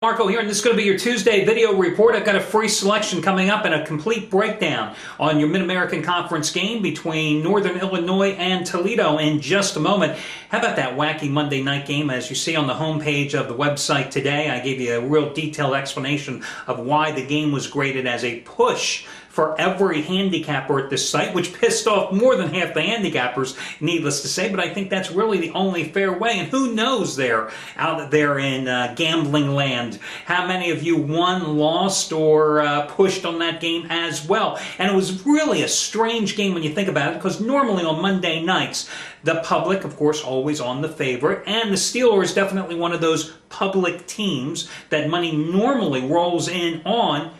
Marco here, and this is going to be your Tuesday video report. I've got a free selection coming up and a complete breakdown on your Mid-American Conference game between Northern Illinois and Toledo in just a moment. How about that wacky Monday night game? As you see on the homepage of the website today, I gave you a real detailed explanation of why the game was graded as a push for every handicapper at this site, which pissed off more than half the handicappers, needless to say, but I think that's really the only fair way. And who knows there, out there in gambling land, how many of you won, lost, or pushed on that game as well. And it was really a strange game when you think about it, because normally on Monday nights, the public, of course, always on the favorite, and the Steelers definitely one of those public teams that money normally rolls in on.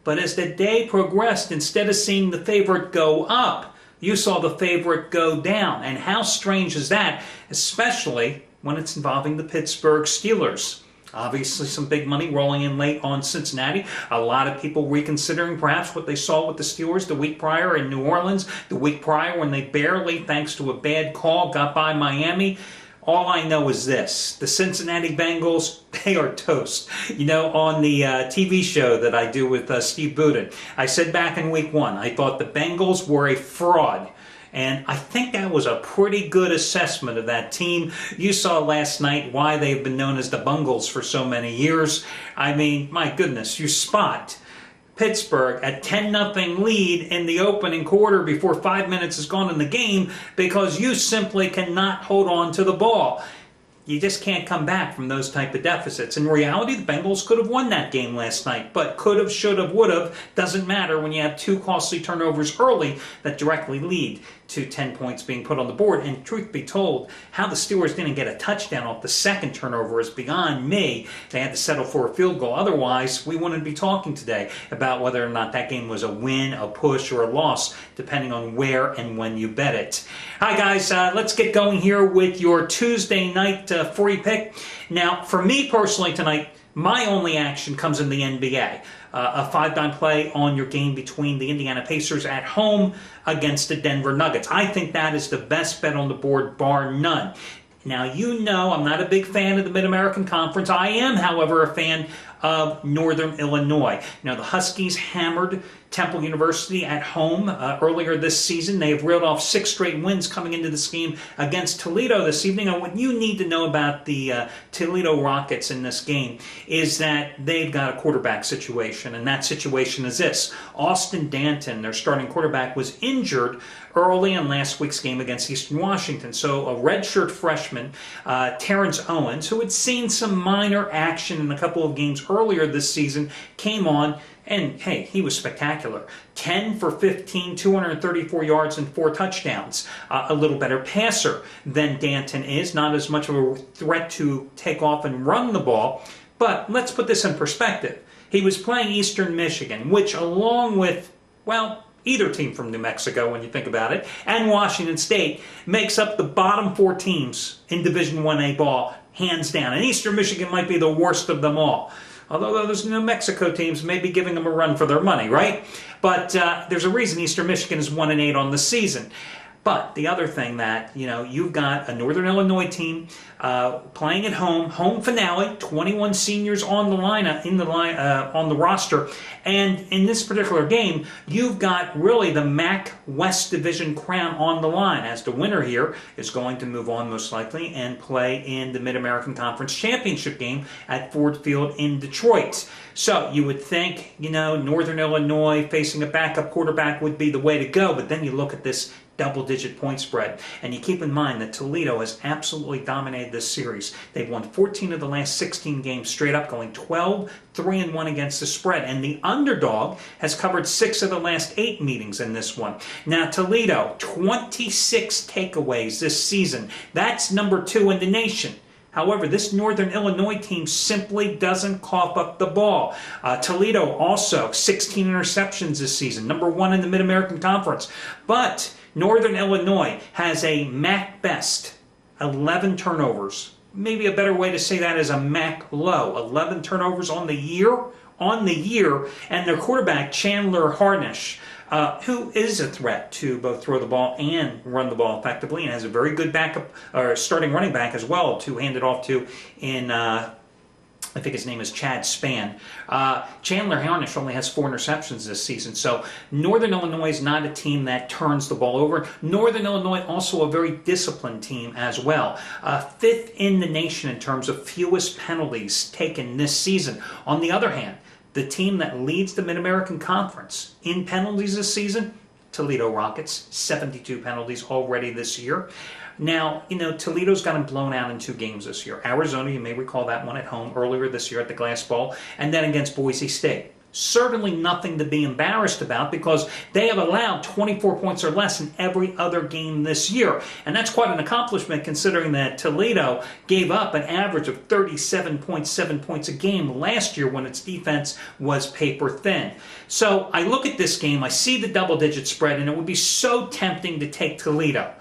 But as the day progressed, instead of seeing the favorite go up, you saw the favorite go down. And how strange is that, especially when it's involving the Pittsburgh Steelers? Obviously, some big money rolling in late on Cincinnati. A lot of people reconsidering perhaps what they saw with the Steelers the week prior in New Orleans, the week prior when they barely, thanks to a bad call, got by Miami. All I know is this: the Cincinnati Bengals, they are toast. You know, on the TV show that I do with Steve Budin, I said back in week one, I thought the Bengals were a fraud. And I think that was a pretty good assessment of that team. You saw last night why they've been known as the Bungles for so many years. I mean, my goodness, you spot Pittsburgh at 10-0 lead in the opening quarter before 5 minutes is gone in the game because you simply cannot hold on to the ball. You just can't come back from those type of deficits. In reality, the Bengals could have won that game last night, but could have, should have, would have, doesn't matter when you have two costly turnovers early that directly lead to 10 points being put on the board. And truth be told, how the Steelers didn't get a touchdown off the second turnover is beyond me. They had to settle for a field goal. Otherwise, we wouldn't be talking today about whether or not that game was a win, a push, or a loss, depending on where and when you bet it. Hi guys, let's get going here with your Tuesday night free pick. Now, for me personally tonight, my only action comes in the NBA. A $5 play on your game between the Indiana Pacers at home against the Denver Nuggets. I think that is the best bet on the board, bar none. Now, you know I'm not a big fan of the Mid-American Conference. I am, however, a fan of Northern Illinois. Now, the Huskies hammered Temple University at home earlier this season. They have reeled off 6 straight wins coming into this game against Toledo this evening. And what you need to know about the Toledo Rockets in this game is that they've got a quarterback situation, and that situation is this. Austin Danton, their starting quarterback, was injured early in last week's game against Eastern Washington. So a redshirt freshman, Terrence Owens, who had seen some minor action in a couple of games earlier this season, came on, and hey, he was spectacular. 10 for 15, 234 yards and 4 touchdowns. A little better passer than Danton is. Not as much of a threat to take off and run the ball. But let's put this in perspective. He was playing Eastern Michigan, which along with, well, either team from New Mexico, when you think about it, and Washington State, makes up the bottom 4 teams in Division 1A ball, hands down. And Eastern Michigan might be the worst of them all. Although those New Mexico teams may be giving them a run for their money, right? But there's a reason Eastern Michigan is 1-8 on the season. But the other thing that, you know, you've got a Northern Illinois team playing at home finale, 21 seniors on the line, on the roster, and in this particular game, you've got really the MAC West Division crown on the line, as the winner here is going to move on most likely and play in the Mid-American Conference Championship game at Ford Field in Detroit. So you would think, you know, Northern Illinois facing a backup quarterback would be the way to go, but then you look at this double-digit point spread. And you keep in mind that Toledo has absolutely dominated this series. They've won 14 of the last 16 games straight up, going 12-3-1 against the spread. And the underdog has covered 6 of the last 8 meetings in this one. Now, Toledo, 26 takeaways this season. That's number 2 in the nation. However, this Northern Illinois team simply doesn't cough up the ball. Toledo also 16 interceptions this season, number 1 in the Mid-American Conference. But Northern Illinois has a MAC best 11 turnovers. Maybe a better way to say that is a MAC low. 11 turnovers on the year, and their quarterback, Chandler Harnish, who is a threat to both throw the ball and run the ball effectively, and has a very good backup or starting running back as well to hand it off to in I think his name is Chad Span. Chandler Harnish only has 4 interceptions this season. So Northern Illinois is not a team that turns the ball over. Northern Illinois also a very disciplined team as well. 5th in the nation in terms of fewest penalties taken this season. On the other hand, the team that leads the Mid-American Conference in penalties this season, Toledo Rockets, 72 penalties already this year. Now, Toledo's gotten blown out in 2 games this year. Arizona, you may recall that one at home earlier this year at the Glass Bowl, and then against Boise State. Certainly nothing to be embarrassed about because they have allowed 24 points or less in every other game this year. And that's quite an accomplishment considering that Toledo gave up an average of 37.7 points a game last year when its defense was paper thin. So I look at this game, I see the double-digit spread, and it would be so tempting to take Toledo.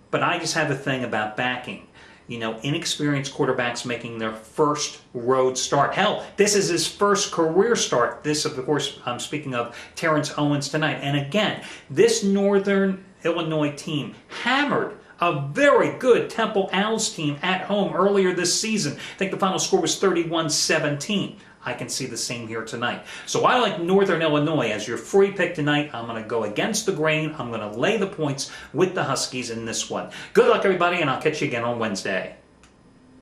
But I just have a thing about backing. Inexperienced quarterbacks making their first road start. Hell, this is his first career start. This, of course, I'm speaking of Terrence Owens tonight. And again, this Northern Illinois team hammered a very good Temple Owls team at home earlier this season. I think the final score was 31-17. I can see the same here tonight. So I like Northern Illinois as your free pick tonight. I'm going to go against the grain. I'm going to lay the points with the Huskies in this one. Good luck, everybody, and I'll catch you again on Wednesday.